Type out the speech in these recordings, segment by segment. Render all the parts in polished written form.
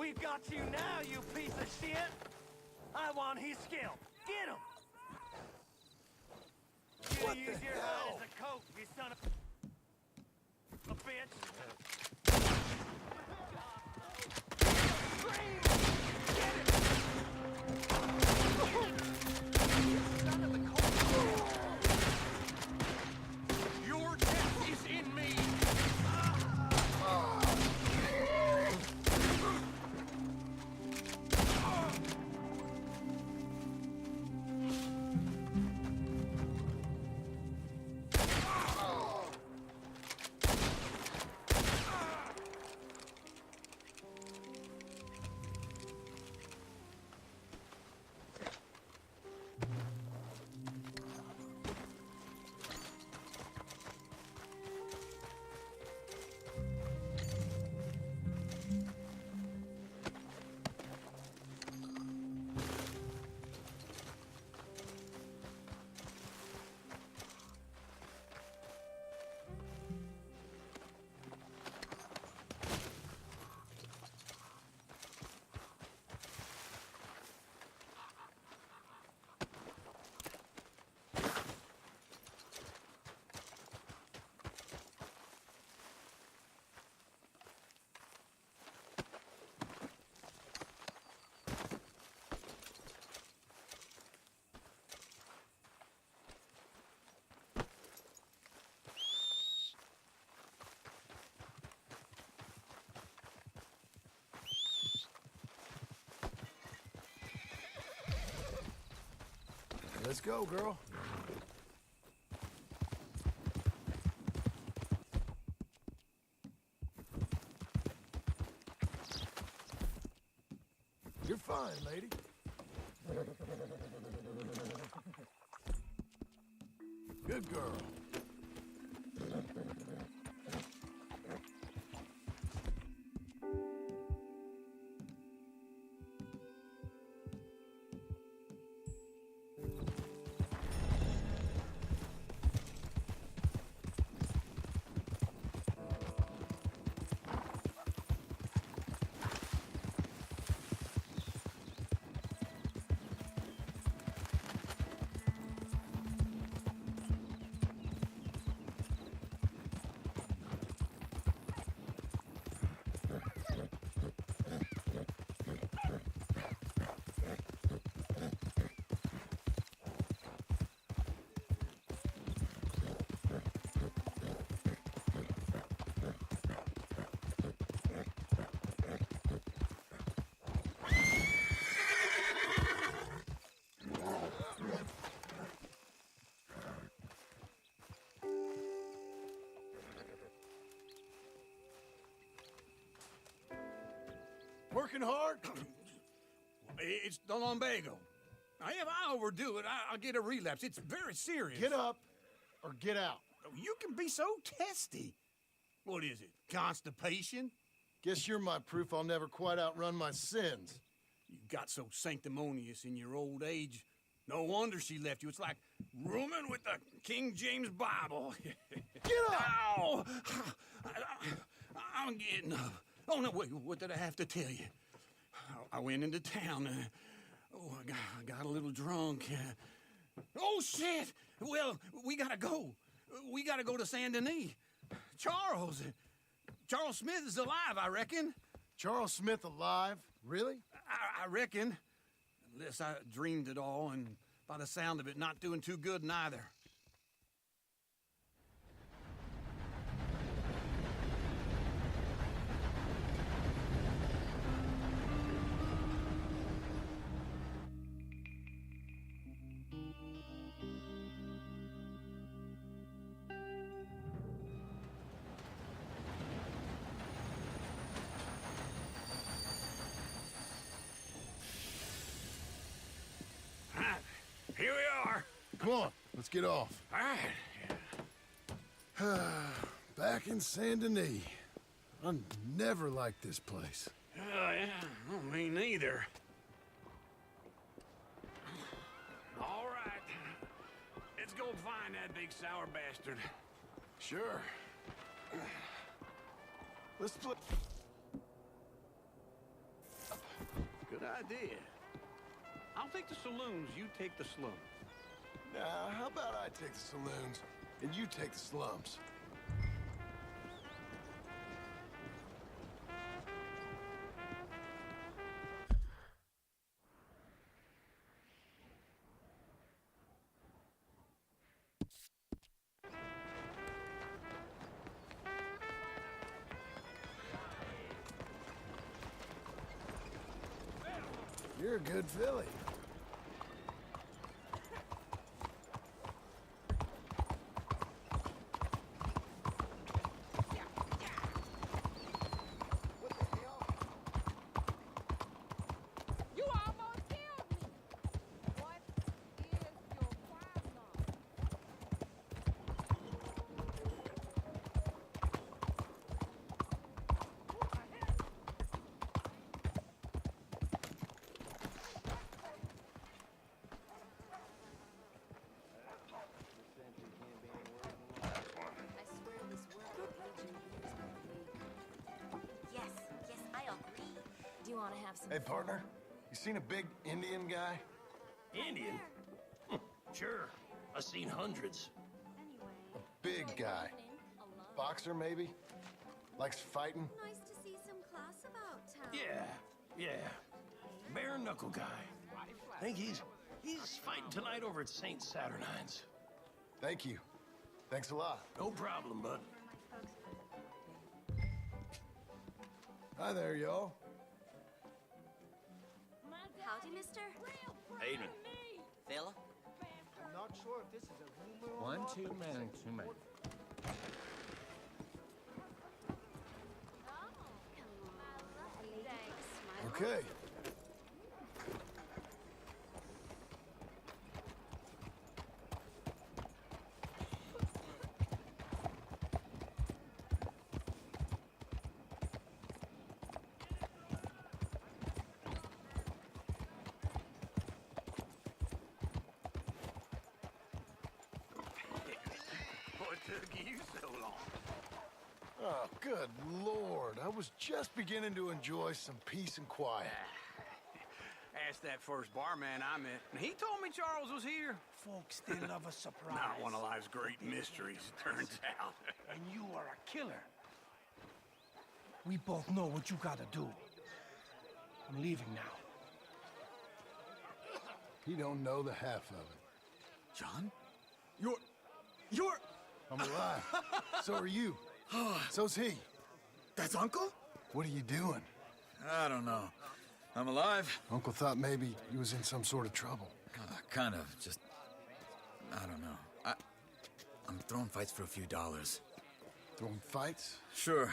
we've got you now, you piece of shit! I want his skill. Get him! What You use the your hell? hide as a coat, you son of a bitch! Scream! Get him! Son of a coat! Your death is in me! Let's go, girl. You're fine, lady. Good girl. Working hard? It's the lumbago. Now, if I overdo it, I'll get a relapse. It's very serious. Get up or get out. You can be so testy. What is it, constipation? Guess you're my proof I'll never quite outrun my sins. You got so sanctimonious in your old age. No wonder she left you. It's like rooming with the King James Bible. Get up! Ow! I'm getting up. Oh, no, wait, what did I have to tell you? I went into town. I got a little drunk. Oh, shit! Well, we gotta go. We gotta go to Saint Denis. Charles Smith is alive, I reckon. Charles Smith alive? Really? I reckon. Unless I dreamed it all, and by the sound of it, not doing too good neither. Here we are. Come on, let's get off. All right. Back in Saint Denis. I never liked this place. Yeah, well, me neither. All right. Let's go find that big sour bastard. Sure. Let's split. Good idea. I'll take the saloons, you take the slums. Now, how about I take the saloons and you take the slums? You're a good filly. You almost killed me. What is your problem? I swear this work will age in years complete. Yes, I agree. Do you want to have some Hey, fun? partner, you seen a big Indian guy? Indian? Sure. I've seen hundreds. Anyway. A big guy. Alone. Boxer, maybe? Likes fighting? Nice to see some class about town. Yeah. Bare knuckle guy. Think he's fighting tonight over at St. Saturnine's. Thank you. Thanks a lot. No problem, bud. Hi there, y'all. Howdy, mister. Aiden. Fella? I'm not sure if this is a rumor or One not, too but many, it's too many. Okay. What took you so long? Oh, good Lord. I was just beginning to enjoy some peace and quiet. Asked that first barman I met, and he told me Charles was here. Folks, they love a surprise. Not one of life's great mysteries, it turns out. And you are a killer. We both know what you gotta do. I'm leaving now. He don't know the half of it. John? You're... I'm alive. So are you. So's he. That's Uncle? What are you doing? I don't know. I'm alive. Uncle thought maybe he was in some sort of trouble. Kind of, just... I don't know. I'm throwing fights for a few dollars. Throwing fights? Sure.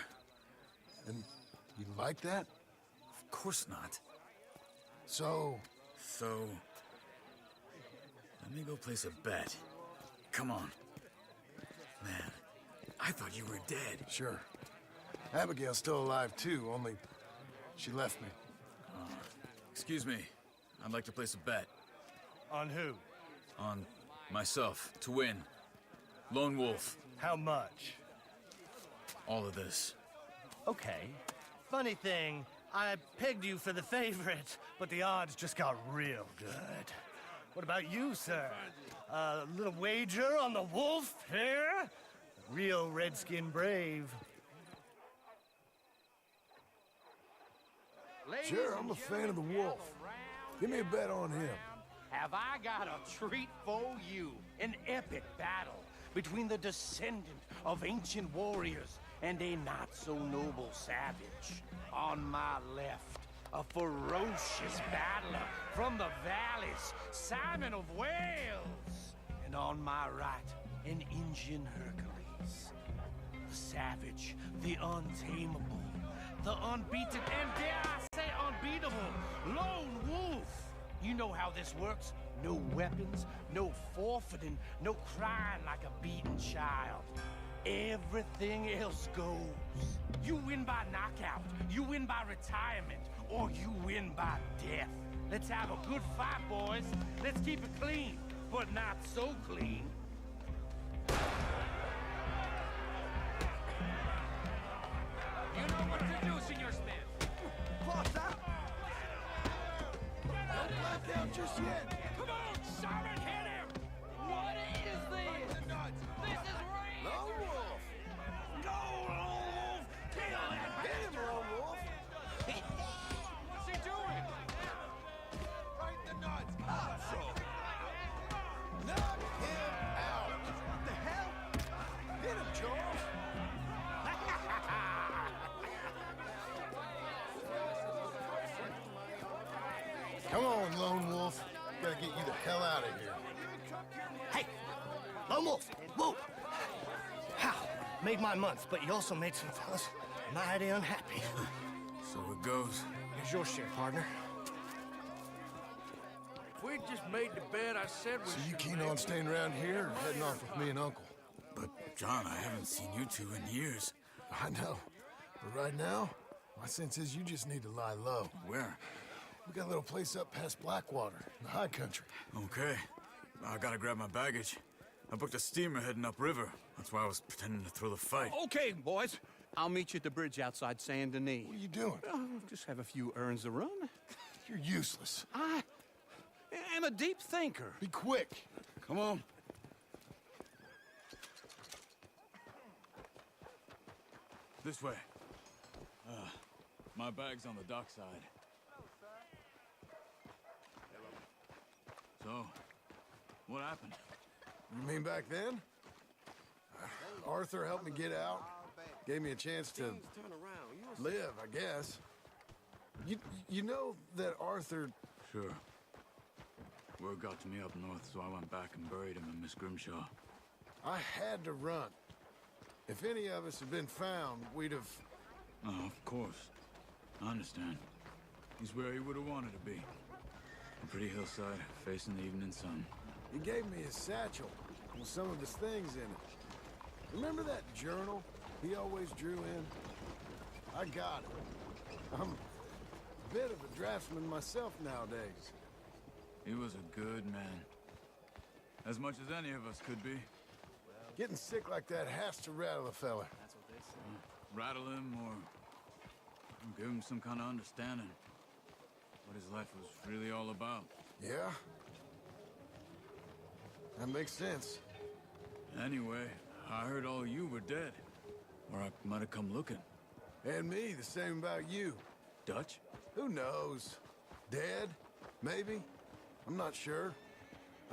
And you like that? Of course not. So, So... Let me go place a bet. Come on. Man, I thought you were dead. sure. Abigail's still alive too, only she left me. Excuse me. I'd like to place a bet. On who? On myself, to win. Lone Wolf. How much? All of this. Okay. Funny thing, I pegged you for the favorite, but the odds just got real good. What about you, sir? A little wager on the wolf here? Real redskin brave. Sure, I'm a fan of the wolf. Give me a bet on him. Have I got a treat for you? An epic battle between the descendant of ancient warriors and a not-so-noble savage. On my left, a ferocious battler from the valleys, Simon of Wales. And on my right, an Indian Hercules. The savage, the untamable, the unbeaten, and dare I say unbeatable, Lone Wolf. You know how this works. No weapons, no forfeiting, no crying like a beaten child. Everything else goes. You win by knockout, you win by retirement, or you win by death. Let's have a good fight, boys. Let's keep it clean, but not so clean. You know what to do, Senor Smith. back down just yet. Come on, Simon, hit him! What is this? This is real! Lone Wolf! Go, Lone Wolf! Kill that Get him, Lone Wolf! What's he doing? Right in the nuts! So, knock him out! What the hell? Get him, Charles! Come on, Lone Wolf. Gotta get you the hell out of here. Hey, Lone Wolf, whoa! How? Made my month, but you also made some fellas mighty unhappy. So it goes. Here's your share, partner. If we'd just made the bed I said we So you should keen make, on staying around here or heading off with me and Uncle? But, John, I haven't seen you two in years. I know. But right now, my sense is you just need to lie low. Where? We got a little place up past Blackwater, in the high country. Okay. I gotta grab my baggage. I booked a steamer heading upriver. That's why I was pretending to throw the fight. Okay, boys. I'll meet you at the bridge outside Saint Denis. What are you doing? Just have a few errands to run. You're useless. I am a deep thinker. Be quick. Come on. This way. My bag's on the dockside. So, what happened? You mean back then? Arthur helped me get out. Gave me a chance to live, I guess. You know that Arthur... Sure. Word got to me up north, so I went back and buried him in Miss Grimshaw. I had to run. If any of us had been found, we'd have... Oh, of course. I understand. He's where he would have wanted to be. A pretty hillside, facing the evening sun. He gave me his satchel with some of his things in it. Remember that journal he always drew in? I got it. I'm a bit of a draftsman myself nowadays. He was a good man. As much as any of us could be. Getting sick like that has to rattle a fella. Rattle him or give him some kind of understanding. What his life was really all about. Yeah? That makes sense. Anyway, I heard all you were dead. Or I might have come looking. And me, the same about you. Dutch? Who knows? Dead? Maybe? I'm not sure.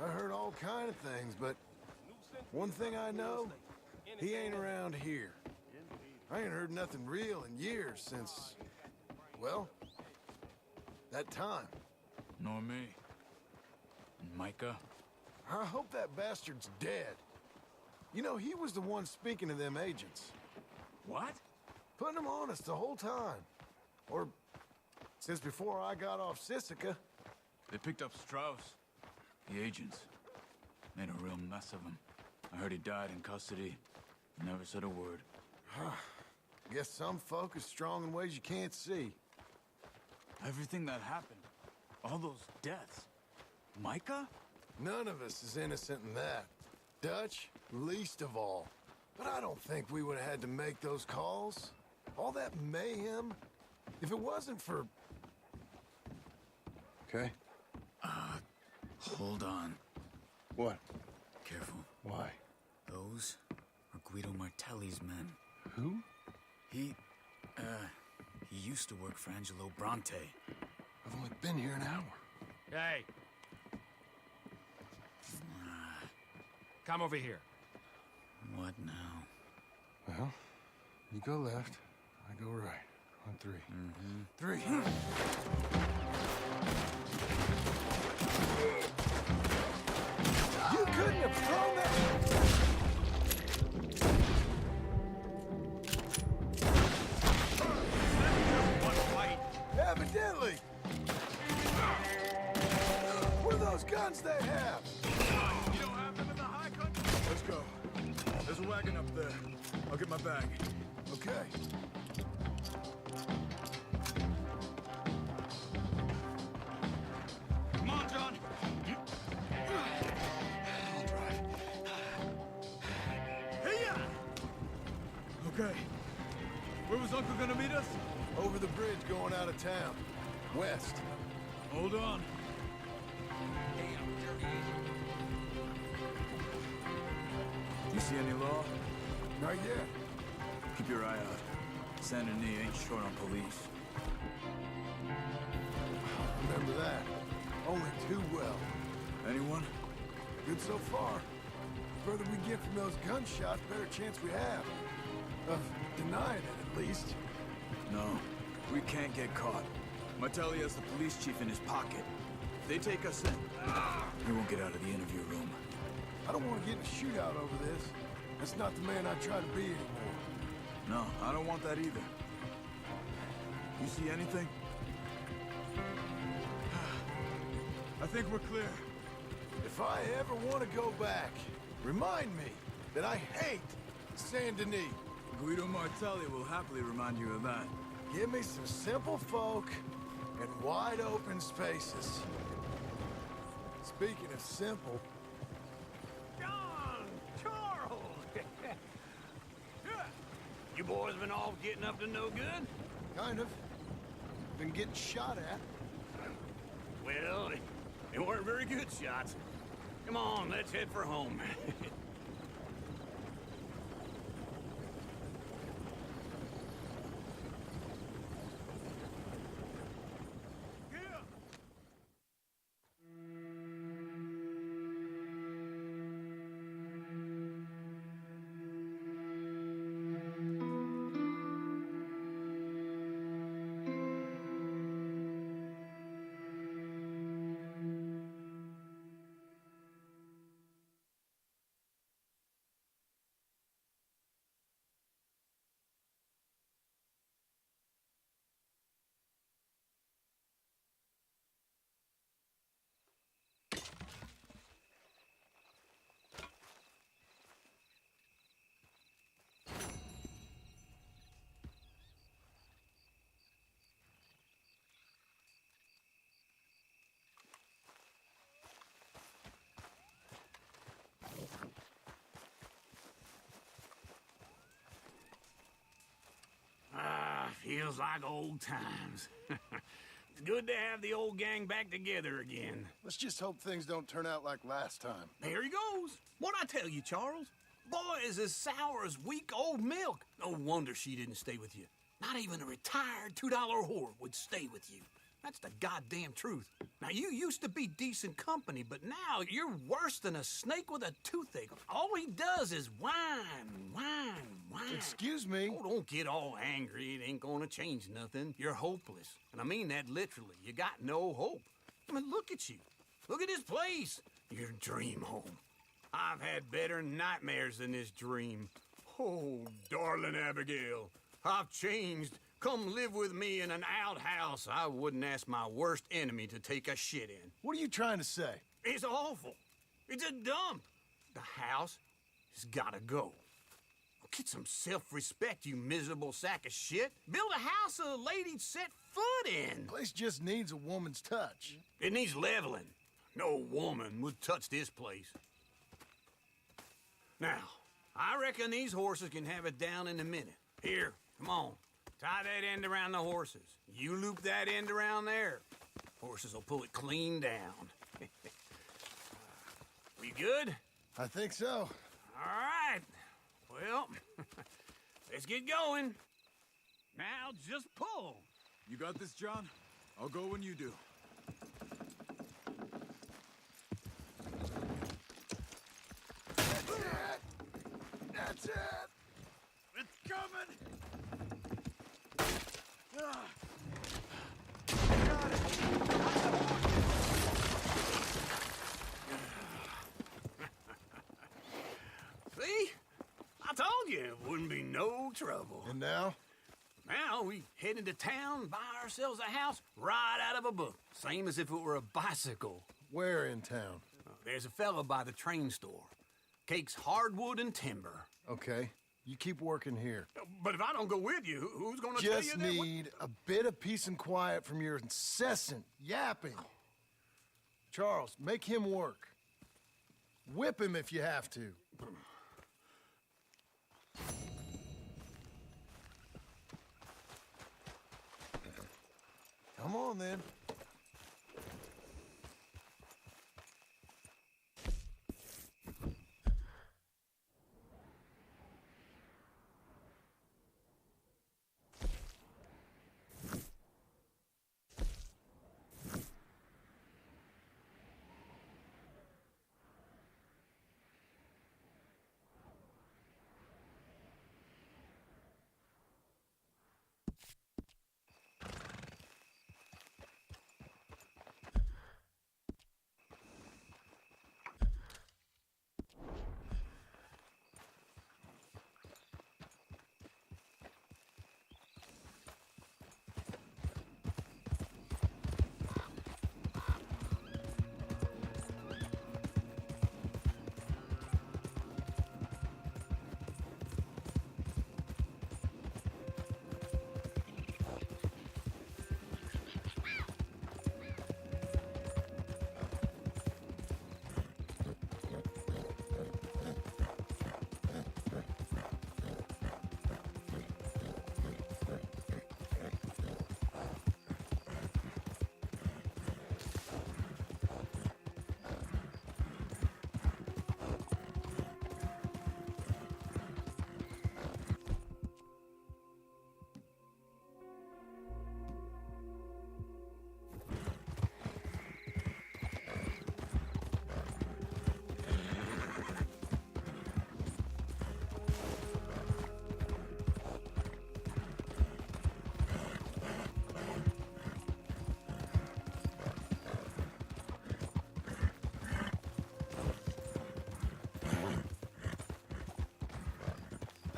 I heard all kind of things, but one thing I know, he ain't around here. I ain't heard nothing real in years since, well, that time. Nor me. And Micah? I hope that bastard's dead. You know, he was the one speaking to them agents. What? Putting them on us the whole time. Or since before I got off Sisika. They picked up Strauss. The agents. Made a real mess of him. I heard he died in custody. Never said a word. Guess some folk is strong in ways you can't see. Everything that happened. All those deaths. Micah? None of us is innocent in that. Dutch, least of all. But I don't think we would have had to make those calls. All that mayhem. If it wasn't for... Okay. Hold on. What? Careful. Why? Those are Guido Martelli's men. Who? He used to work for Angelo Bronte. I've only been here an hour. Hey. Come over here. What now? Well, you go left, I go right. On three. Three. You couldn't have thrown that! Evidently! What are those guns they have? You don't have them in the high country? Let's go. There's a wagon up there. I'll get my bag. Okay. Come on, John. I'll drive. Hey-ya! Okay. Where was Uncle gonna meet us? Over the bridge going out of town. West. Hold on. You see any law? Not yet. Keep your eye out. Saint Denis ain't short on police. Remember that. Only too well. Anyone? Good so far. Further we get from those gunshots, better chance we have. Of denying it, at least. No, we can't get caught. Martelli has the police chief in his pocket. If they take us in, he won't get out of the interview room. I don't want to get in a shootout over this. That's not the man I try to be anymore. No, I don't want that either. You see anything? I think we're clear. If I ever want to go back, remind me that I hate Saint Denis. Guido Martelli will happily remind you of that. Give me some simple folk and wide open spaces. Speaking of simple, John! Charles! You boys been off getting up to no good? kind of. Been getting shot at. Well, they weren't very good shots. Come on, let's head for home. Feels like old times. It's good to have the old gang back together again. Let's just hope things don't turn out like last time. There he goes. What'd I tell you, Charles? Boy is as sour as weak old milk. No wonder she didn't stay with you. Not even a retired $2 whore would stay with you. That's the goddamn truth. Now, you used to be decent company, but now you're worse than a snake with a toothache. All he does is whine, whine, whine. Excuse me? Oh, don't get all angry. It ain't gonna change nothing. You're hopeless. And I mean that literally. You got no hope. I mean, look at you. Look at this place. Your dream home. I've had better nightmares than this dream. Oh, darling Abigail, I've changed. Come live with me in an outhouse I wouldn't ask my worst enemy to take a shit in. What are you trying to say? It's awful. It's a dump. The house has gotta go. Get some self-respect, you miserable sack of shit. Build a house a lady'd set foot in. Place just needs a woman's touch. It needs leveling. No woman would touch this place. Now, I reckon these horses can have it down in a minute. Here, come on. Tie that end around the horses. You loop that end around there. Horses will pull it clean down. We good? I think so. All right. Well, let's get going. Now just pull. You got this, John? I'll go when you do. That's it! That's it! It's coming! Got it! See? I told you it wouldn't be no trouble. And now? Now we head into town, buy ourselves a house right out of a book. Same as if it were a bicycle. Where in town? There's a fella by the train store. Cakes hardwood and timber. Okay, you keep working here. But if I don't go with you, who's gonna tell you Just that? need a bit of peace and quiet from your incessant yapping. Charles, make him work. Whip him if you have to. Come on, then.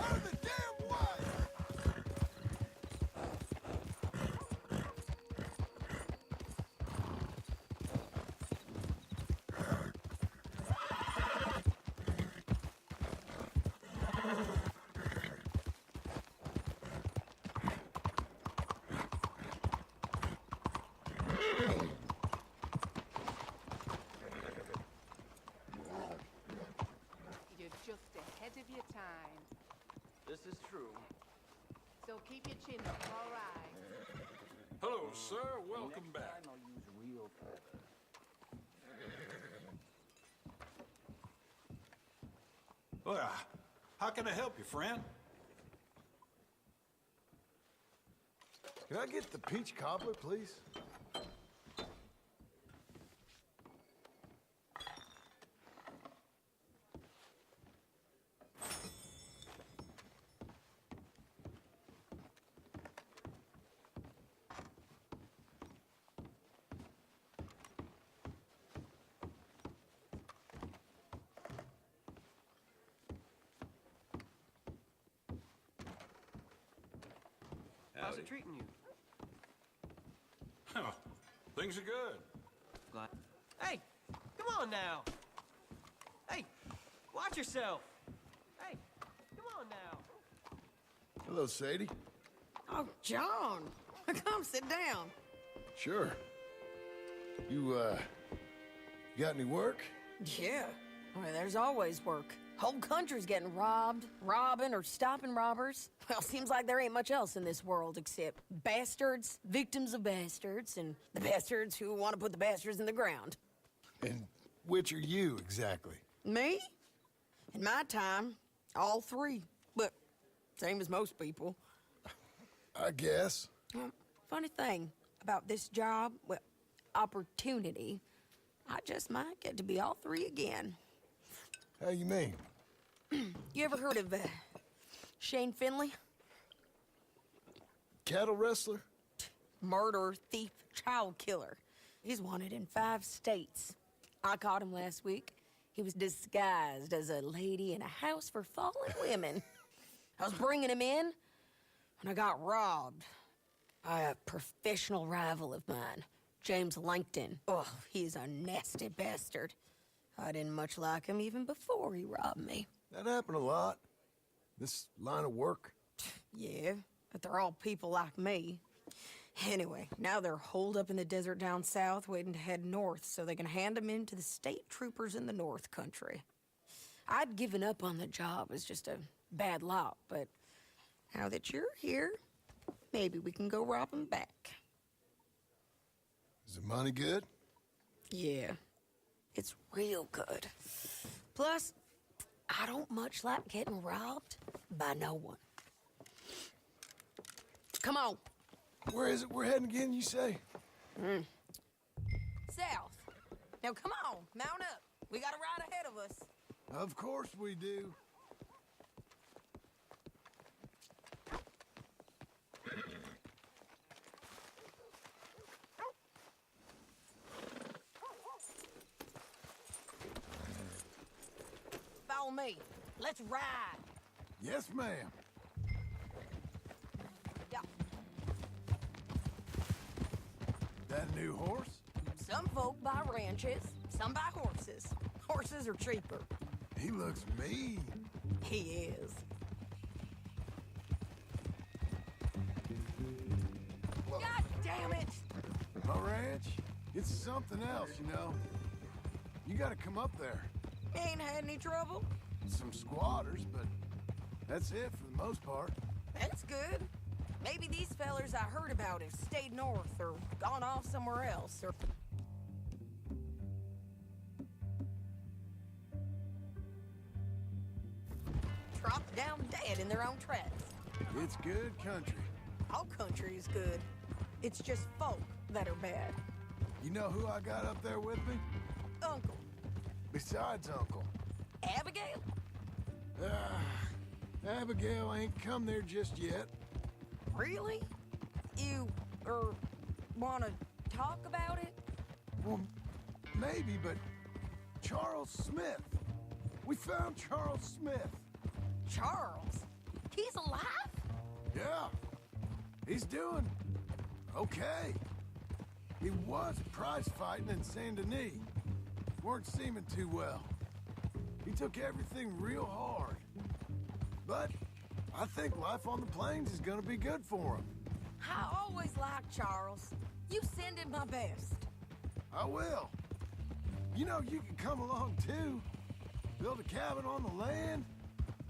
Out of the damn way! You're just ahead of your time. This is true. So keep your chin up, all right? Hello, sir. Welcome back. Well, how can I help you, friend? Can I get the peach cobbler, please? How's it treating you? Oh, things are good. Glad. Hey, come on now. Hey, watch yourself. Hey, come on now. Hello, Sadie. Oh, John, come sit down. Sure. You got any work? Yeah, well, there's always work. Whole country's getting robbed, robbing, or stopping robbers. Well, seems like there ain't much else in this world except bastards, victims of bastards, and the bastards who want to put the bastards in the ground. And which are you, exactly? Me? In my time, all three. But same as most people. I guess. Funny thing about this job, well, opportunity, I just might get to be all three again. How you mean? You ever heard of Shane Finley? Cattle wrestler? Murderer, thief, child killer. He's wanted in 5 states. I caught him last week. He was disguised as a lady in a house for fallen women. I was bringing him in, and I got robbed by a professional rival of mine, James Langton. Oh, he's a nasty bastard. I didn't much like him even before he robbed me. That happened a lot. This line of work. Yeah, but they're all people like me. Anyway, now they're holed up in the desert down south, waiting to head north so they can hand them in to the state troopers in the north country. I'd given up on the job as just a bad lot, but now that you're here, maybe we can go rob them back. Is the money good? Yeah, it's real good. Plus, I don't much like getting robbed by no one. Come on. Where is it we're heading again, you say? South. Now come on, mount up. We got a ride ahead of us. Of course we do. Follow me. Let's ride. Yes, ma'am. Yeah. That a new horse? Some folk buy ranches, some buy horses. Horses are cheaper. He looks mean. He is. God damn it! My ranch? It's something else, you know. You gotta come up there. Ain't had any trouble? Some squatters, but that's it for the most part. That's good. Maybe these fellers I heard about have stayed north or gone off somewhere else or... dropped down dead in their own tracks. It's good country. All country is good. It's just folk that are bad. You know who I got up there with me? Uncle. Besides Uncle. Abigail? Abigail ain't come there just yet. Really? You, wanna talk about it? Well, maybe, but Charles Smith. We found Charles Smith. Charles? He's alive? Yeah. He's doing okay. He was prize fighting in Saint Denis. Weren't seeming too well. He took everything real hard. But I think life on the plains is gonna be good for him. I always liked Charles. You send him my best. I will. You know, you can come along too. Build a cabin on the land.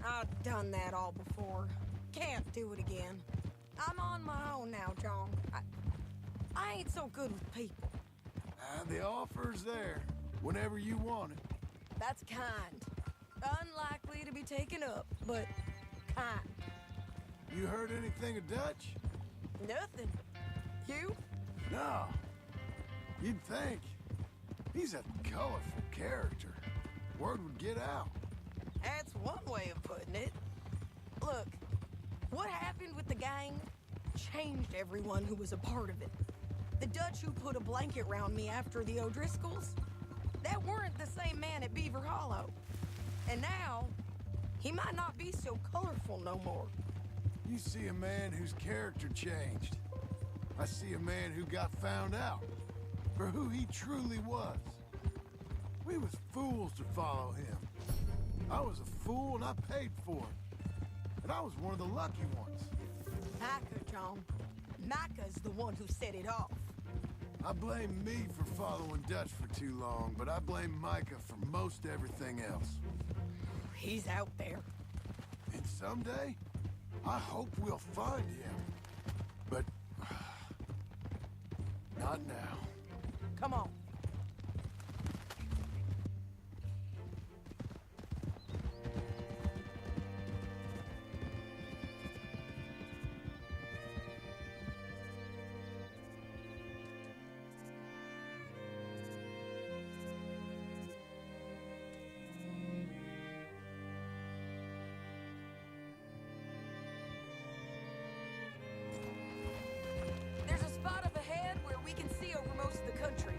I've done that all before. Can't do it again. I'm on my own now, John. I ain't so good with people. The offer's there whenever you want it. That's kind. Unlikely to be taken up, but kind. You heard anything of Dutch? Nothing. You? No. You'd think. He's a colorful character. Word would get out. That's one way of putting it. Look, what happened with the gang changed everyone who was a part of it. The Dutch who put a blanket round me after the O'Driscolls, that weren't the same man at Beaver Hollow. And now, he might not be so colorful no more. You see a man whose character changed. I see a man who got found out for who he truly was. We was fools to follow him. I was a fool and I paid for it. And I was one of the lucky ones. Micah, John. Micah's the one who set it off. I blame me for following Dutch for too long, but I blame Micah for most everything else. He's out there. And someday, I hope we'll find him. But not now. Come on. There's a spot up ahead where we can see over most of the country.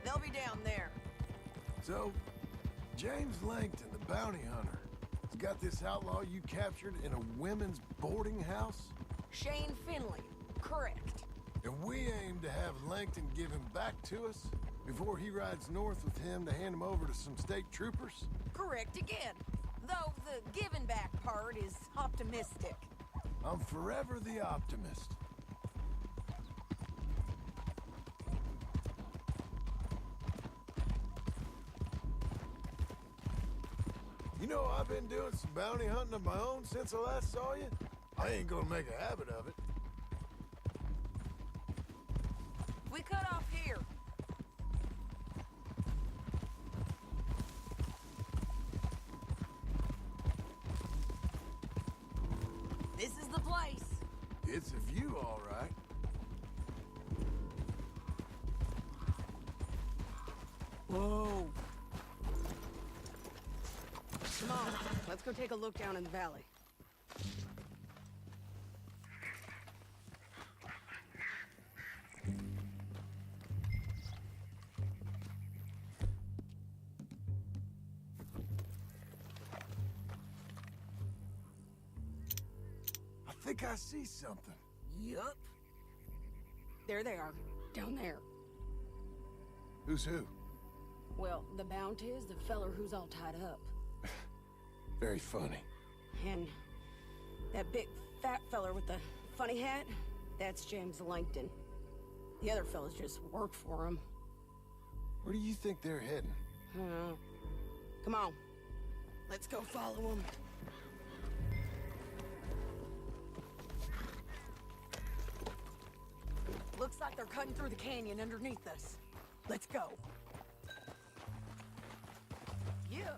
They'll be down there. So, James Langton, the bounty hunter, has got this outlaw you captured in a women's boarding house? Shane Finley. Correct. And we aim to have Langton give him back to us before he rides north with him to hand him over to some state troopers? Correct again. Though the giving back part is optimistic. I'm forever the optimist. You know, I've been doing some bounty hunting of my own since I last saw you. I ain't gonna make a habit of it. We cut off here. This is the place. It's a view, all right. Whoa. Come on, let's go take a look down in the valley. I think I see something. Yup. There they are, down there. Who's who? Well, the Bounty is the feller who's all tied up. Very funny. And that big fat feller with the funny hat, that's James Langton. The other fellas just work for him. Where do you think they're heading? Come on, let's go follow them. Looks like they're cutting through the canyon underneath us. Let's go. Yeah.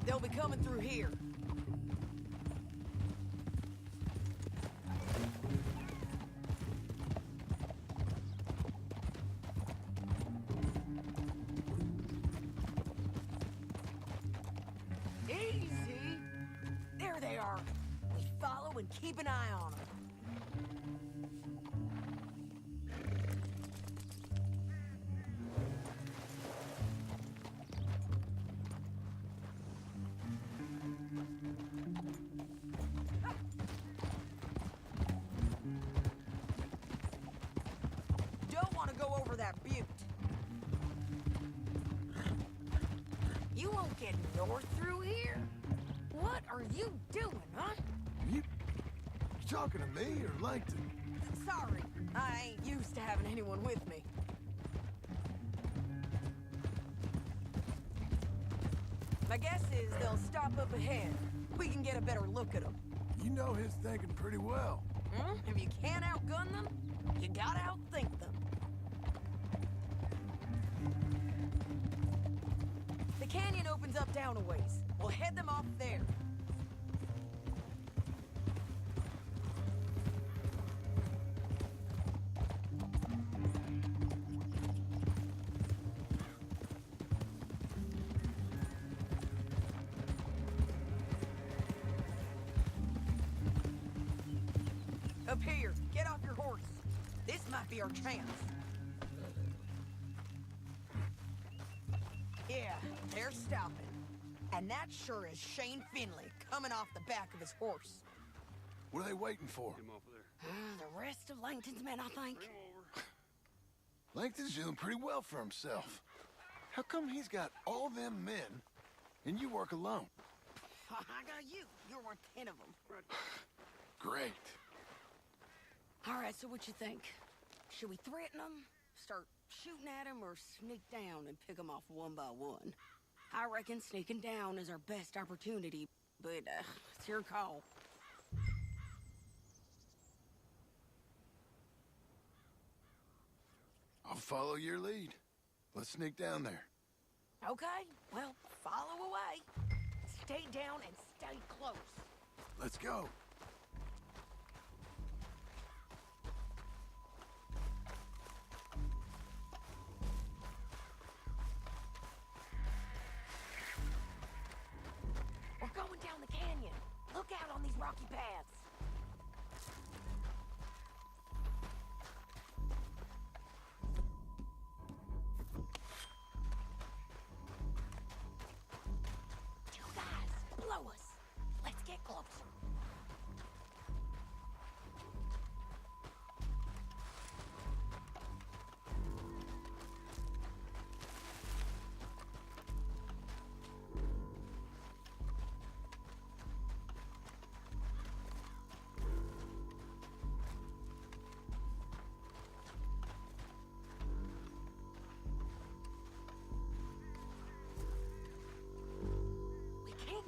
They'll be coming through here. Easy. There they are. We follow and keep an eye on them. that butte. You won't get north through here? What are you doing, huh? You talking to me or Langton? Sorry, I ain't used to having anyone with me. My guess is they'll stop up ahead. We can get a better look at them. You know his thinking pretty well. If you can't outgun them, you gotta outthink them. The canyon opens up down a ways. We'll head them off there. Up here, get off your horse. This might be our chance. Yeah, they're stopping. And that sure is Shane Finley coming off the back of his horse. What are they waiting for? The rest of Langton's men, I think. Langton's doing pretty well for himself. How come he's got all them men and you work alone? I got you. You're worth 10 of them. Great. All right, so what you think? Should we threaten them, start shooting at them, or sneak down and pick them off one by one? I reckon sneaking down is our best opportunity, but it's your call. I'll follow your lead. Let's sneak down there. Okay, well, follow away. Stay down and stay close. Let's go. We're going down the canyon. Look out on these rocky paths. You guys, blow us. Let's get closer.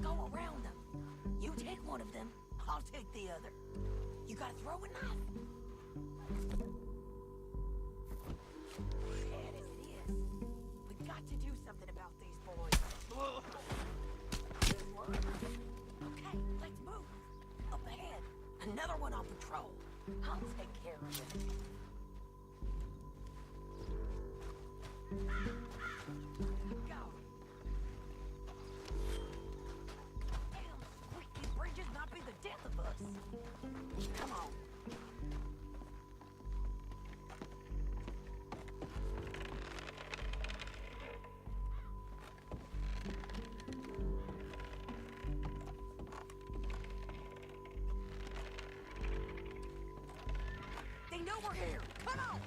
Go around them. You take one of them, I'll take the other. You gotta throw a knife. Bad as it is, we got to do something about these boys. Okay, let's move. Up ahead, another one on patrol. I'll take care of it. Go. Bridges might be the death of us. Come on. They know we're here. Come on.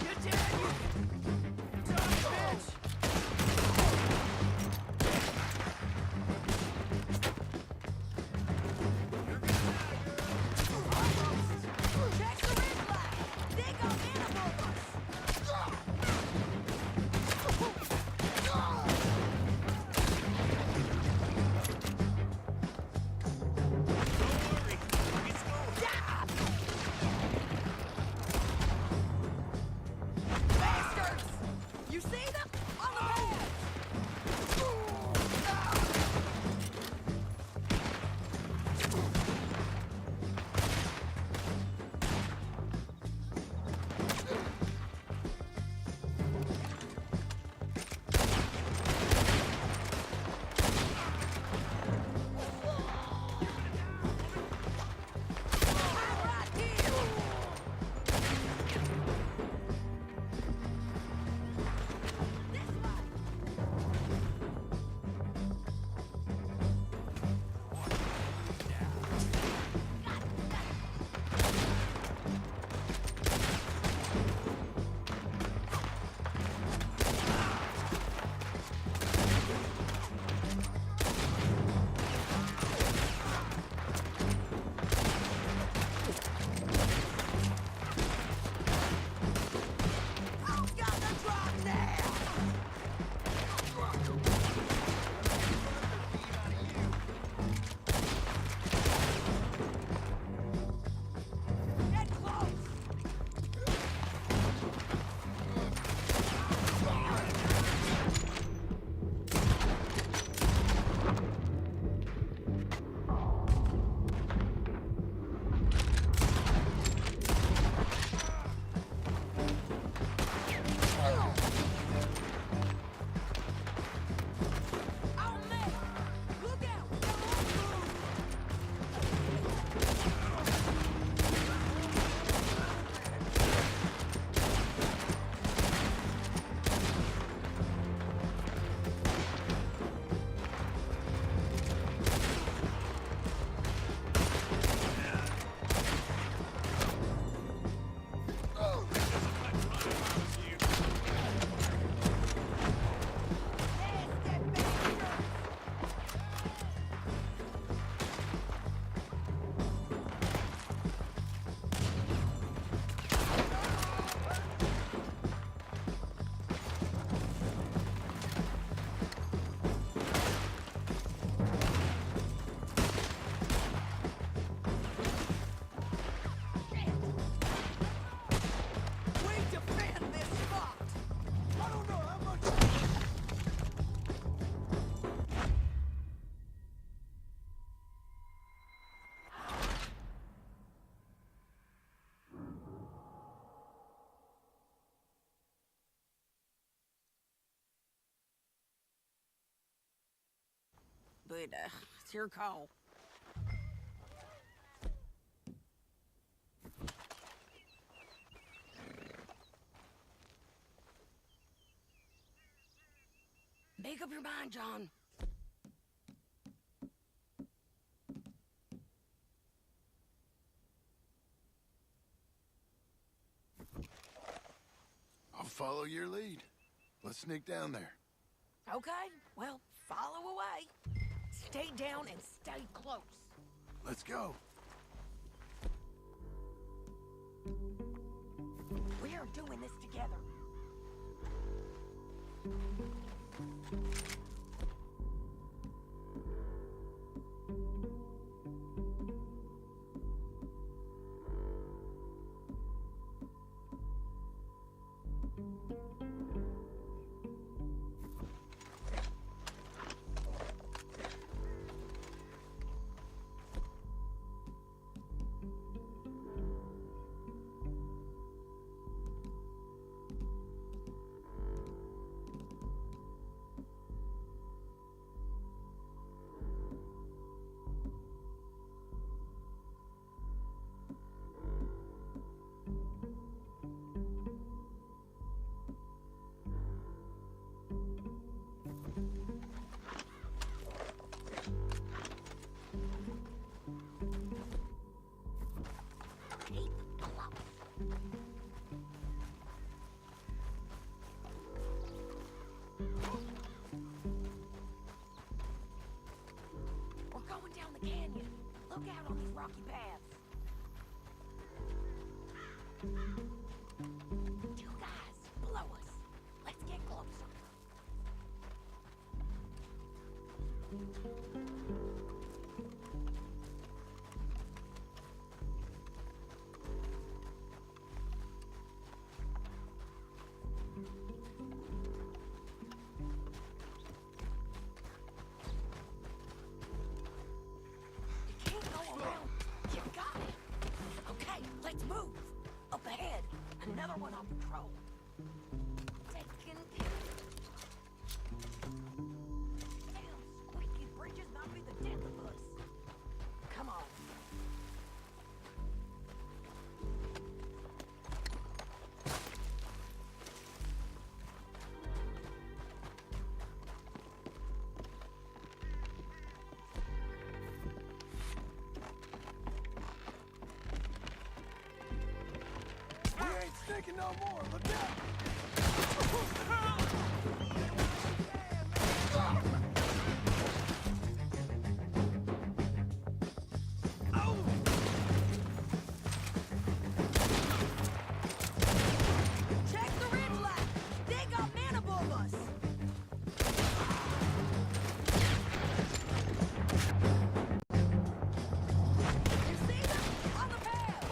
Get down, you dumb bitch. but it's your call. Make up your mind, John. I'll follow your lead. Let's sneak down there. Okay, well, follow away. Stay down and stay close. Let's go. We are doing this together. We're going down the canyon. Look out on these rocky paths. Two guys below us. Let's get closer. You can't go around. You got it. Okay, let's move. Up ahead, another one on patrol. Taking care. Damn, squeaky bridges might be the death of us. Come on. We ain't sneaking no more. Look out! Check the ridge line. They got men above us. You see them? On the path.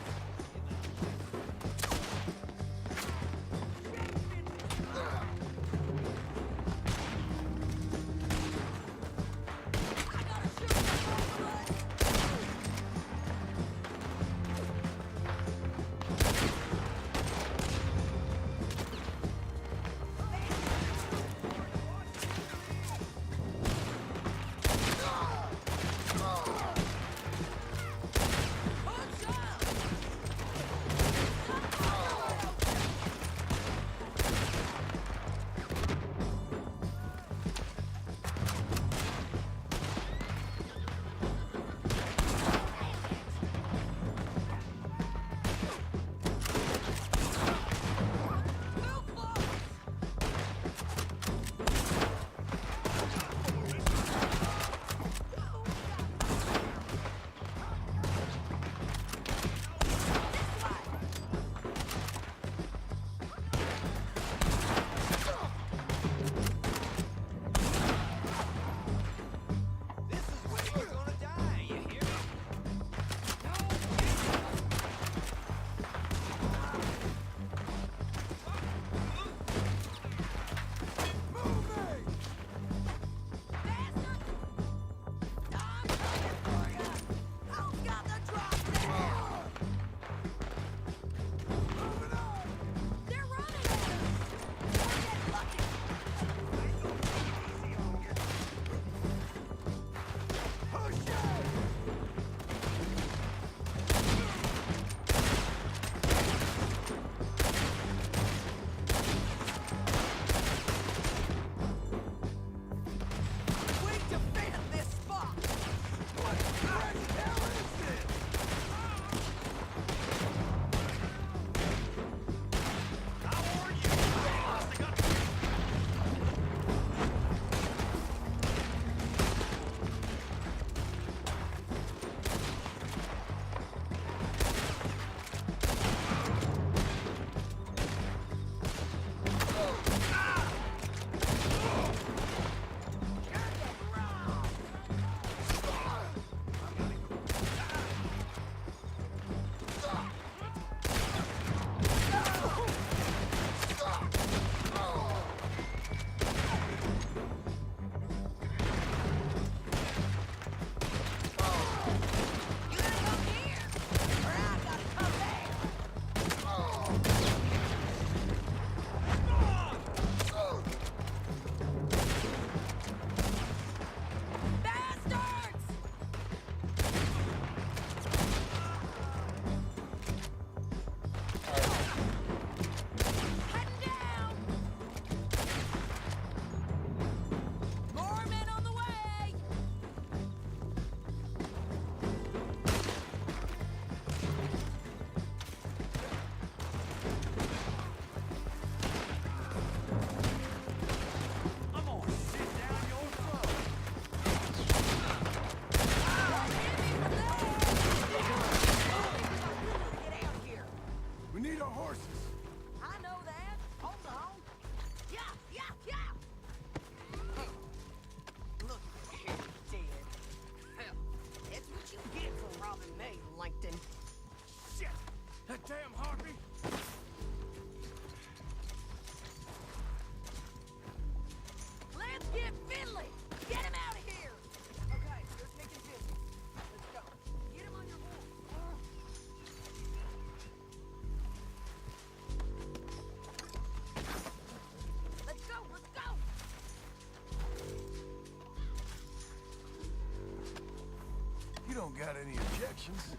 don't got any objections.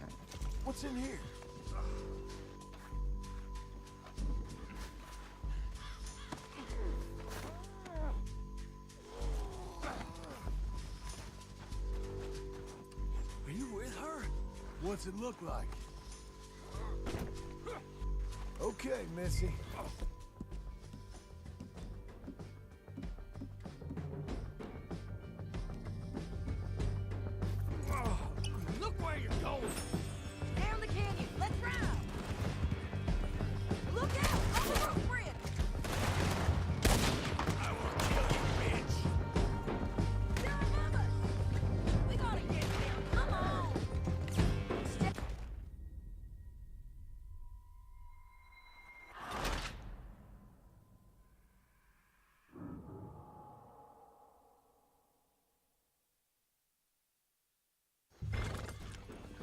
What's in here? Are you with her? What's it look like? Okay, Missy. Look where you're going. Down the canyon. Let's ride. Look out on the rope bridge. I will kill you, bitch. They're above us. We gotta get there. Come on. Step.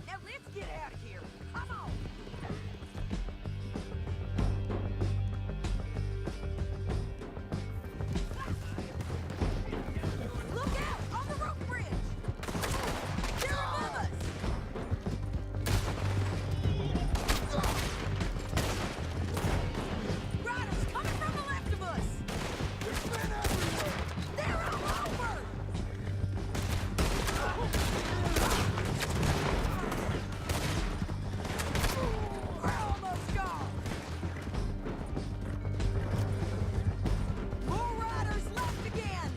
Now let's get out of here. Come on. Look out on the rope bridge. They're above us. Riders coming from the left of us. There's men everywhere! They're all over. We're almost gone. More riders left again.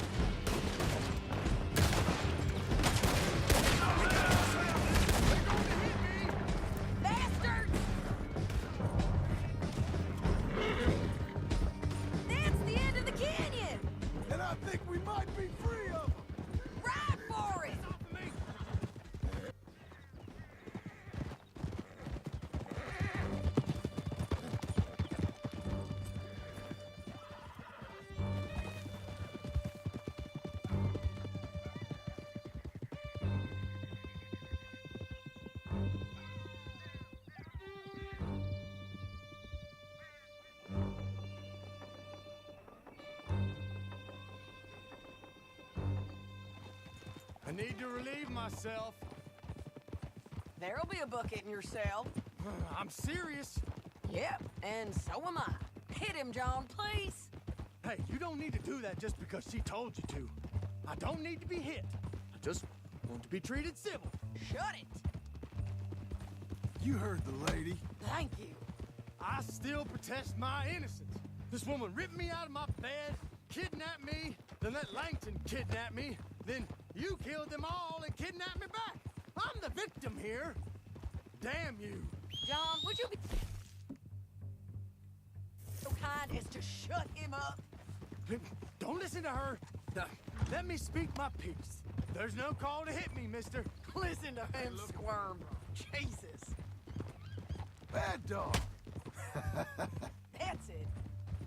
Bastards! That's the end of the canyon. And I think we might be free of them! Ride for it. I need to relieve myself. There'll be a bucket in your cell. I'm serious. Yep, and so am I. Hit him, John, please. Hey, you don't need to do that just because she told you to. I don't need to be hit. I just want to be treated civil. Shut it. You heard the lady. Thank you. I still protest my innocence. This woman ripped me out of my bed, kidnapped me, then let Langton kidnap me, then you killed them all and kidnapped me back. I'm the victim here. Damn you. John, would you be so kind as to shut him up? Don't listen to her. Now, let me speak my piece. There's no call to hit me, mister. Listen to him squirm. Jesus. Bad dog. That's it.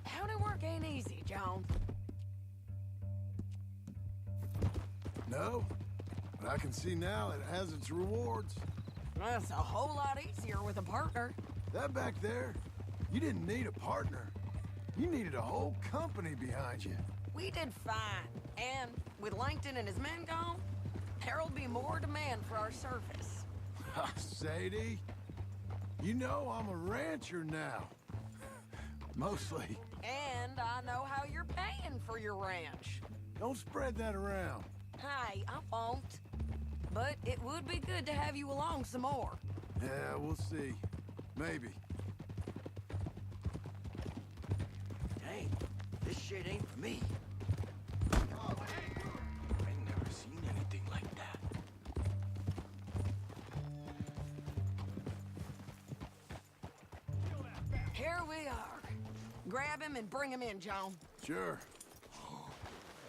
County work ain't easy, John. No, but I can see now it has its rewards. That's a whole lot easier with a partner. That back there, you didn't need a partner. You needed a whole company behind you. We did fine. And with Langton and his men gone, there'll be more demand for our service. Sadie, you know I'm a rancher now. Mostly. And I know how you're paying for your ranch. Don't spread that around. Hey, I won't. But it would be good to have you along some more. Yeah, we'll see. Maybe. Dang, this shit ain't for me. I've never seen anything like that. Here we are. Grab him and bring him in, John. Sure.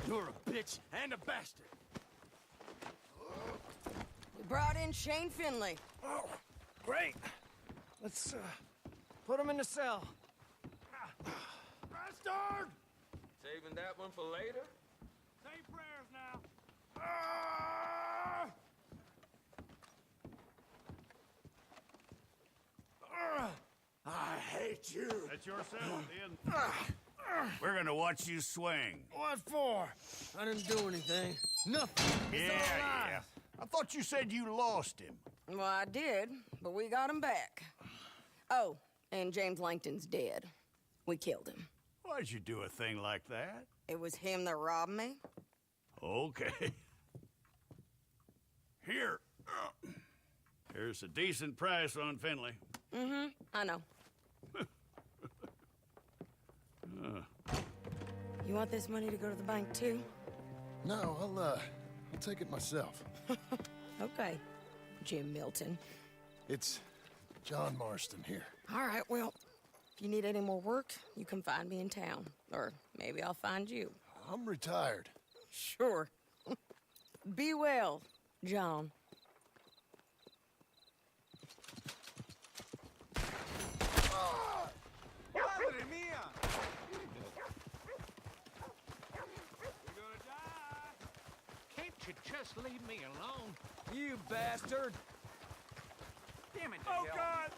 You're a bitch and a bastard. We brought in Shane Finley. Oh, great. Let's put him in the cell. Bastard! Saving that one for later? Say prayers now. Ah! I hate you. That's your cell, Ian. We're gonna watch you swing. What for? I didn't do anything. Nothing. It's all lies. I thought you said you lost him. Well, I did, but we got him back. Oh, and James Langton's dead. We killed him. Why'd you do a thing like that? It was him that robbed me. Okay. Here. Here's a decent price on Finley. Mm-hmm, I know. You want this money to go to the bank, too? No, I'll take it myself. Okay, Jim Milton. It's John Marston here. All right, well, if you need any more work, you can find me in town. Or maybe I'll find you. I'm retired. Sure. Be well, John. Madre mía! Can't you just leave me alone? You bastard! Damn it, Oh, God!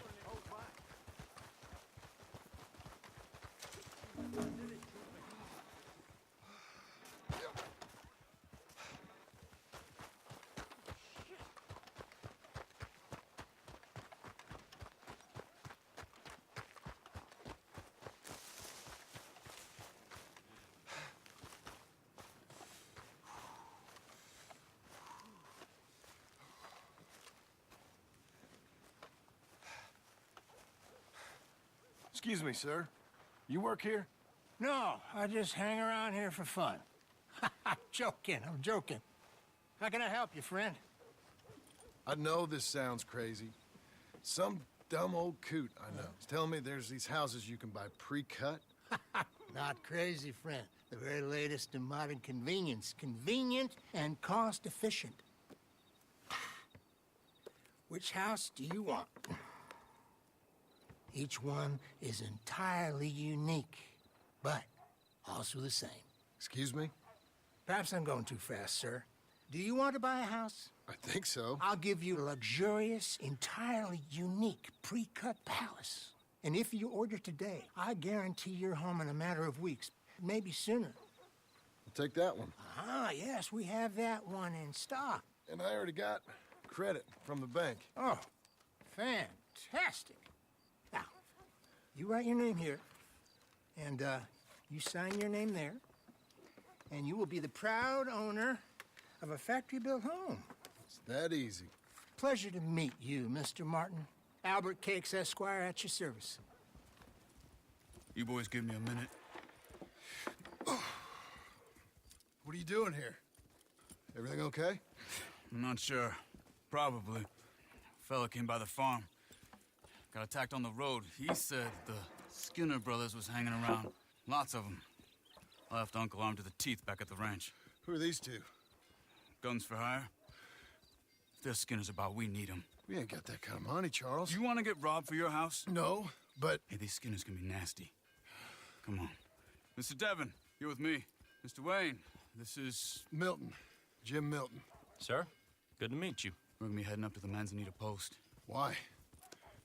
Excuse me, sir. You work here? No, I just hang around here for fun. I'm joking. How can I help you, friend? I know this sounds crazy. Some dumb old coot I know is telling me there's these houses you can buy pre-cut. Not crazy, friend. The very latest in modern convenience. Convenient and cost-efficient. Which house do you want? Each one is entirely unique, but also the same. Excuse me? Perhaps I'm going too fast, sir. Do you want to buy a house? I think so. I'll give you a luxurious, entirely unique pre-cut palace. And if you order today, I guarantee you're home in a matter of weeks, maybe sooner. I'll take that one. Ah, yes, we have that one in stock. And I already got credit from the bank. Oh, fantastic. Now, you write your name here, and you sign your name there, and you will be the proud owner of a factory-built home. It's that easy. Pleasure to meet you, Mr. Martin. Albert Cakes, Esquire, at your service. You boys give me a minute. What are you doing here? Everything okay? I'm not sure. Probably. Fella came by the farm. Got attacked on the road. He said the Skinner brothers was hanging around. Lots of them. I left Uncle armed to the teeth back at the ranch. Who are these two? Guns for hire. If there's Skinners about, we need them. We ain't got that kind of money, Charles. You want to get robbed for your house? No, but... Hey, these Skinners can be nasty. Come on. Mr. Devon, you're with me. Mr. Wayne, this is... Milton. Jim Milton. Sir, good to meet you. We're gonna be heading up to the Manzanita post. Why?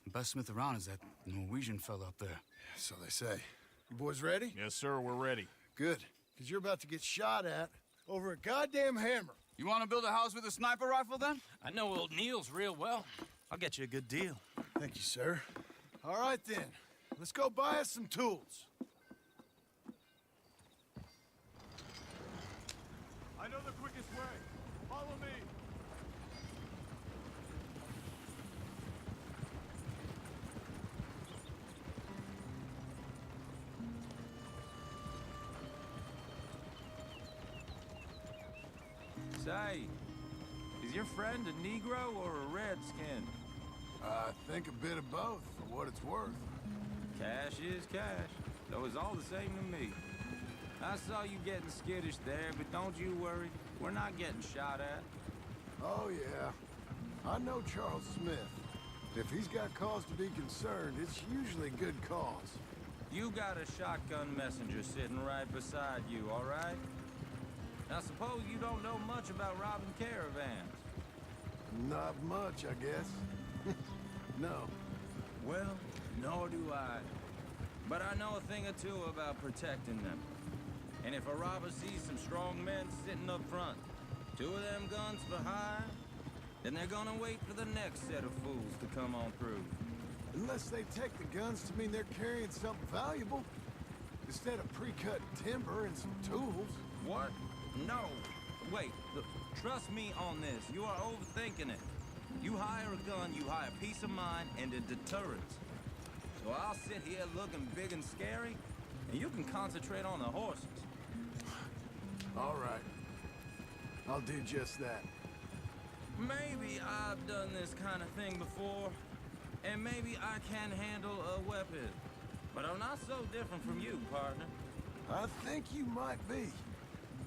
The best smith around is that Norwegian fella up there. So they say. You boys ready? Yes, sir, we're ready. Good, because you're about to get shot at over a goddamn hammer. You want to build a house with a sniper rifle, then? I know old Neil's real well. I'll get you a good deal. Thank you, sir. All right, then. Let's go buy us some tools. I know the quickest way. Follow me. Say, is your friend a Negro or a Redskin? I think a bit of both, for what it's worth. Cash is cash, though it's all the same to me. I saw you getting skittish there, but don't you worry. We're not getting shot at. Oh, yeah. I know Charles Smith. If he's got cause to be concerned, it's usually good cause. You got a shotgun messenger sitting right beside you, all right? Now, suppose you don't know much about robbing caravans. Not much, I guess. No. Well, nor do I. But I know a thing or two about protecting them. And if a robber sees some strong men sitting up front, 2 of them guns for hire, Then they're gonna wait for the next set of fools to come on through. Unless they take the guns to mean they're carrying something valuable. Instead of pre-cut timber and some tools. What? No. Wait, look, trust me on this. You are overthinking it. You hire a gun, you hire peace of mind and a deterrent. So I'll sit here looking big and scary, and you can concentrate on the horses. All right. I'll do just that. Maybe I've done this kind of thing before, and maybe I can handle a weapon. But I'm not so different from you, partner. I think you might be.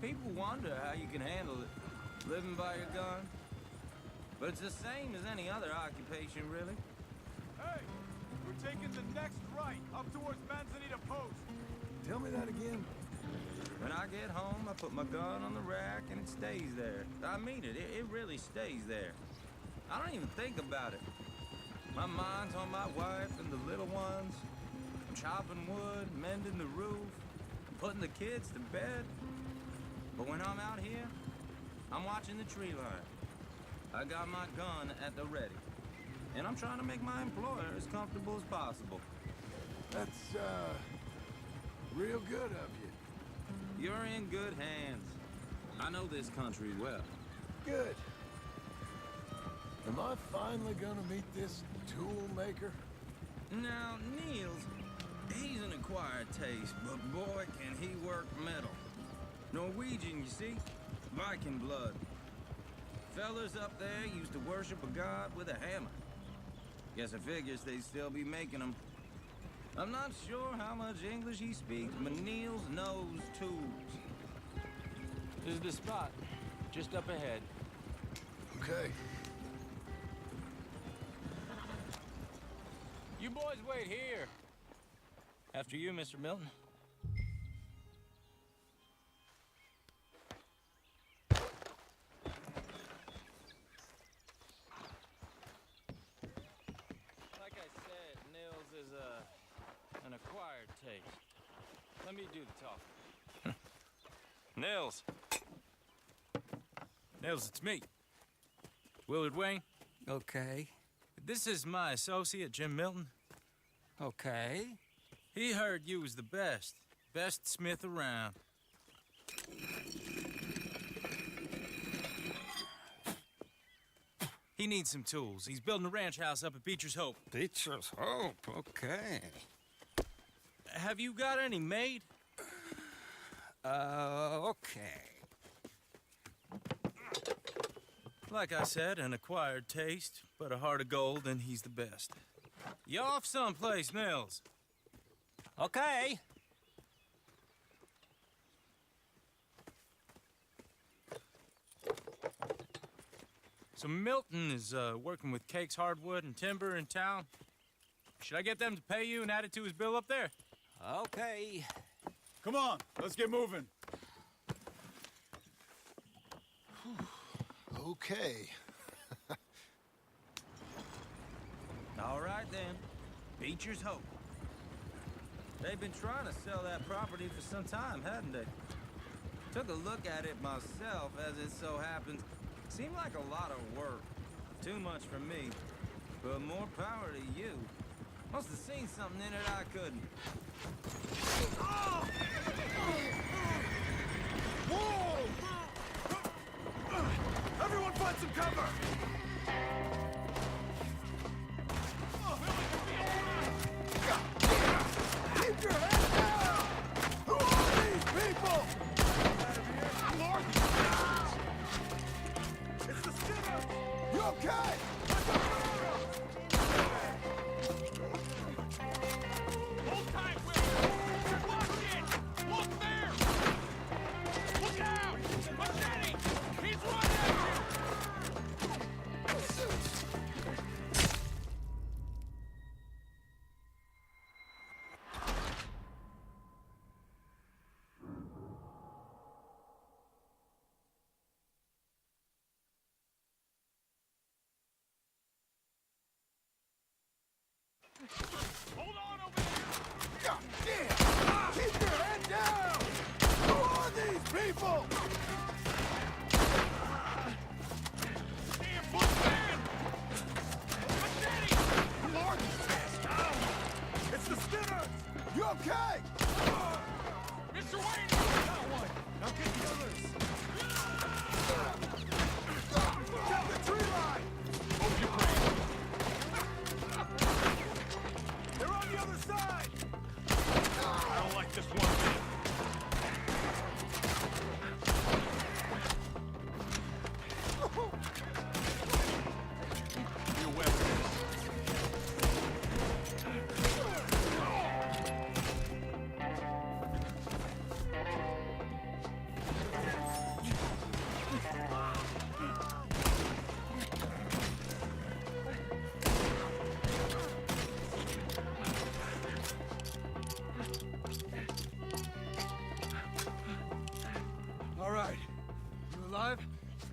People wonder how you can handle it, living by your gun. But it's the same as any other occupation, really. Hey, we're taking the next right, up towards Manzanita Post. Tell me that again. When I get home, I put my gun on the rack and it stays there. I mean it, it really stays there. I don't even think about it. My mind's on my wife and the little ones. I'm chopping wood, mending the roof, putting the kids to bed. But when I'm out here, I'm watching the tree line. I got my gun at the ready. And I'm trying to make my employer as comfortable as possible. That's, real good of you. You're in good hands. I know this country well. Good. Am I finally gonna meet this tool maker? Now, Niels, he's an acquired taste, but boy, can he work metal. Norwegian, you see? Viking blood. Fellas up there used to worship a god with a hammer. Guess I figures they'd still be making them. I'm not sure how much English he speaks, but Niels knows tools. This is the spot, just up ahead. Okay. You boys wait here. After you, Mr. Milton. Like I said, Nils is an acquired taste. Let me do the talking. Nils. Nils, it's me. Willard Wayne. Okay. This is my associate, Jim Milton. Okay. He heard you was the best. Best smith around. He needs some tools. He's building a ranch house up at Beecher's Hope. Beecher's Hope, okay. Have you got any made? Okay. Like I said, an acquired taste, but a heart of gold, and he's the best. You off someplace, Nils? Okay. So Milton is working with Cake's Hardwood and Timber in town. Should I get them to pay you and add it to his bill up there? Okay. Come on, let's get moving. Okay. All right, then. Beecher's Hope. They've been trying to sell that property for some time, hadn't they? Took a look at it myself, as it so happens. Seemed like a lot of work. Too much for me. But more power to you. Must have seen something in it I couldn't. Whoa! Everyone find some cover! Keep your head down! Who are these people? Who are these? It's the Skinner! You okay? Hold tight, Will! Watch it! Look there! Look out! Machete! He's running at you! Hold on over there! God damn! Keep your head down! Who are these people? Damn,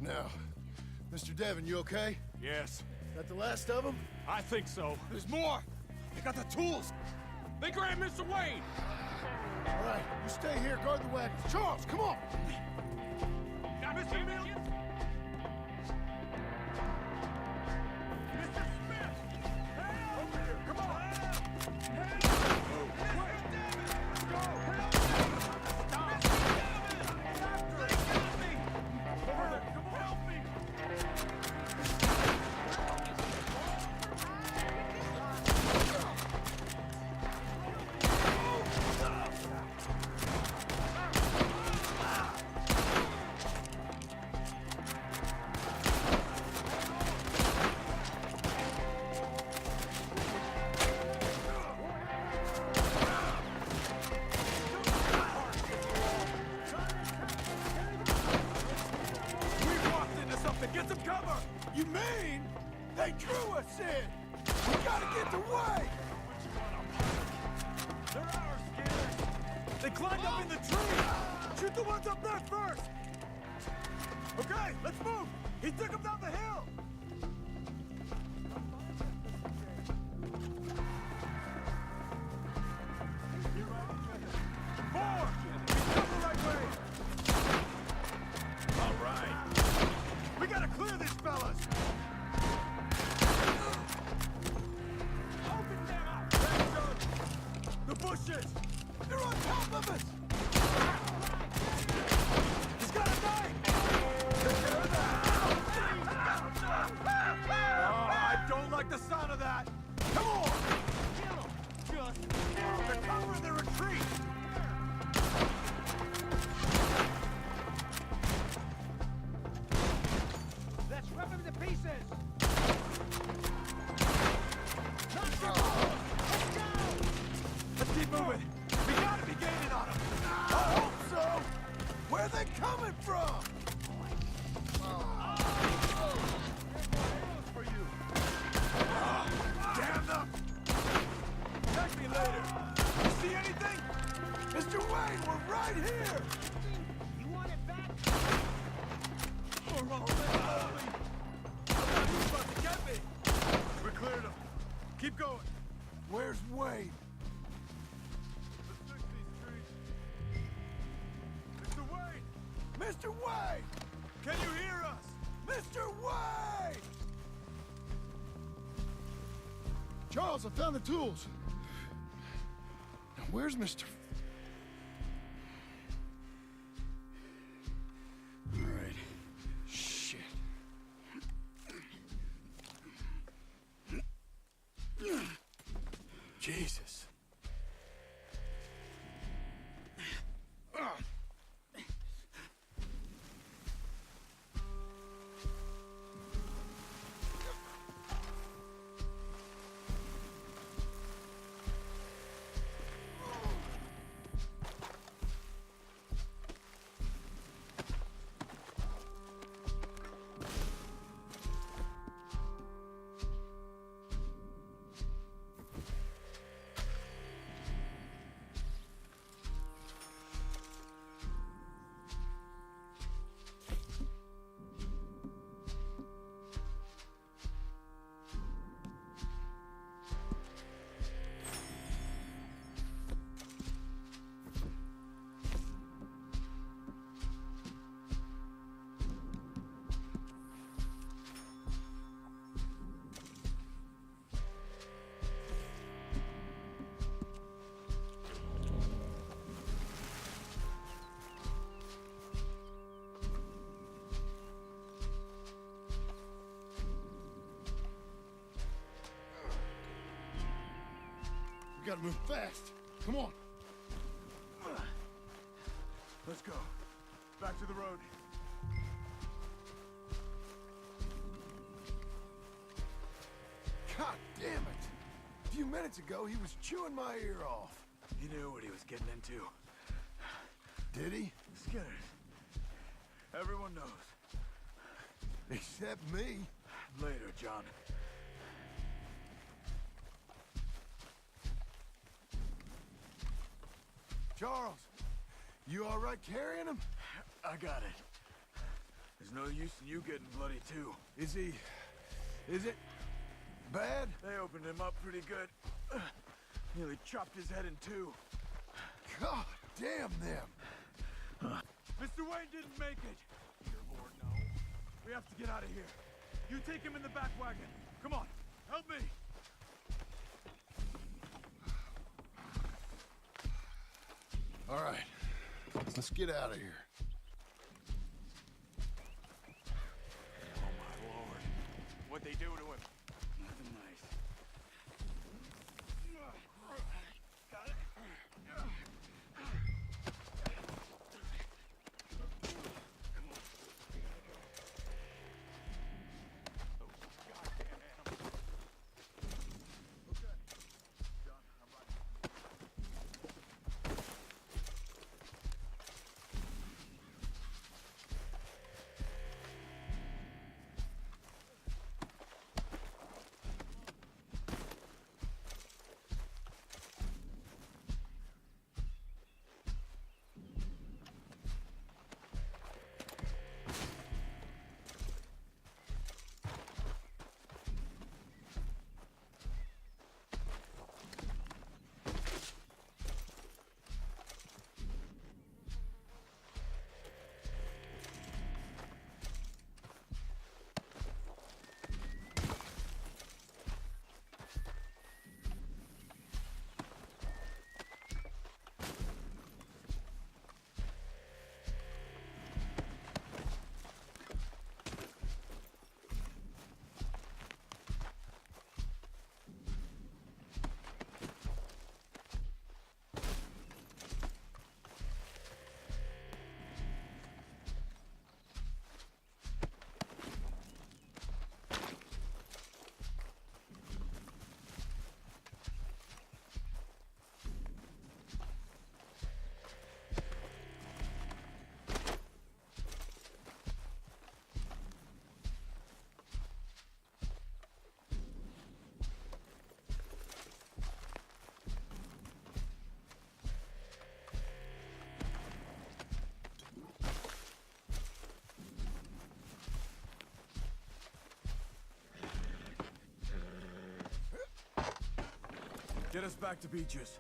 Now, Mr. Devon, you okay? Yes. That the last of them? I think so. There's more. They got the tools. They grabbed Mr. Wayne! All right, you stay here, guard the wagons. Charles, come on! Got Mr. Mills? Mr. Smith! Hey, over here, come on! Hey! Wait! Let's go! Help me! Stop! After it! Help me! Over there, come on! Help me! We walked into something! Get some cover! You mean they drew us in? We gotta get the way! They're ours, Skinners! They climbed up in the tree! Shoot the ones up there first! Okay, let's move! He took them down the hill! Four! He's come the right way! All right. We gotta clear these fellas! Open them up! Thanks, Doug! The bushes! They're on top of us! He's got a knife! Take care of that! Oh, I don't like the sound of that! Come on! Kill him! Just... They're covering their retreat! Let's rip him to pieces! Let's go! Let's keep moving! We gotta be gaining on them! I hope so! Where are they coming from? For you! Damn them! Thank me later! You see anything? Mr. Wayne, we're right here! You want it back? He's about to get me! We cleared him. Keep going. Where's Wayne? Let's fix these trees. Mr. Wayne! Mr. Wayne! Can you hear us? Mr. Wayne! Charles, I found the tools. Now, where's Mr. All right. Shit. Jesus. We gotta move fast. Come on. Let's go. Back to the road. God damn it! A few minutes ago, he was chewing my ear off. He knew what he was getting into. Did he? Skinners. Everyone knows. Except me. Later, John. Charles, you all right carrying him? I got it. There's no use in you getting bloody, too. Is it bad? They opened him up pretty good. Nearly chopped his head in two. God damn them. Mr. Wayne didn't make it. Dear Lord, no. We have to get out of here. You take him in the back wagon. Come on, help me. All right, let's get out of here. Oh, my Lord. What'd they do to him? Nothing nice. Got it? Get us back to Beaches.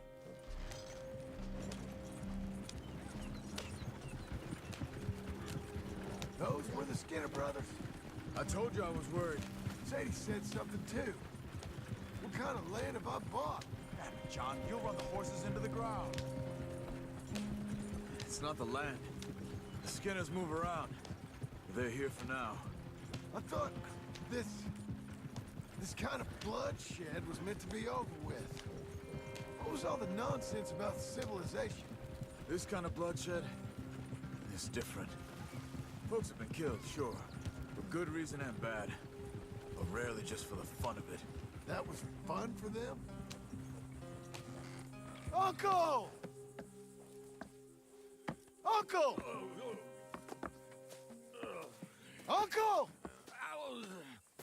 Those were the Skinner brothers. I told you I was worried. Sadie said something too. What kind of land have I bought? Damn it, John, you'll run the horses into the ground. It's not the land. The Skinners move around. They're here for now. I thought this kind of bloodshed was meant to be over with. What was all the nonsense about civilization? This kind of bloodshed is different. Folks have been killed, sure, for good reason and bad, but rarely just for the fun of it. That was fun for them? Uncle! Uncle! Uncle!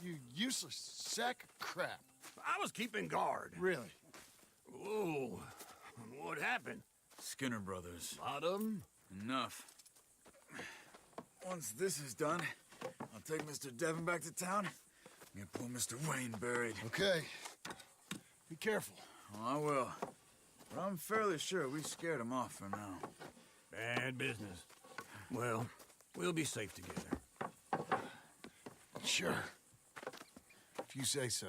You useless sack of crap. I was keeping guard. Really? Whoa. What happened? Skinner brothers. Lot of them? Enough. Once this is done, I'll take Mr. Devon back to town and get poor Mr. Wayne buried. Okay. Be careful. Oh, I will. But I'm fairly sure we scared him off for now. Bad business. Well, we'll be safe together. Sure. If you say so.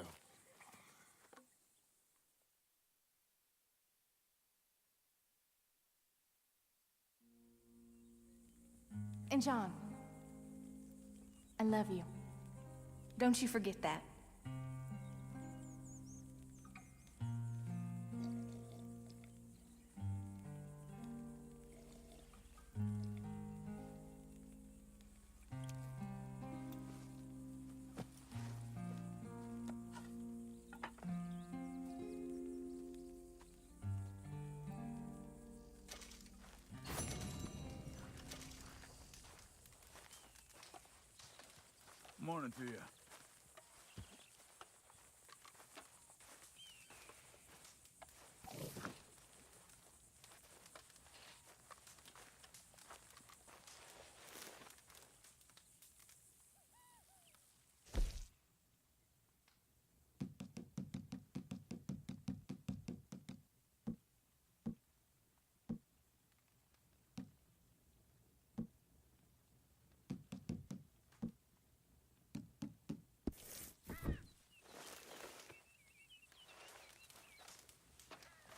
And John, I love you. Don't you forget that. Morning to you.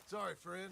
Sorry, friend.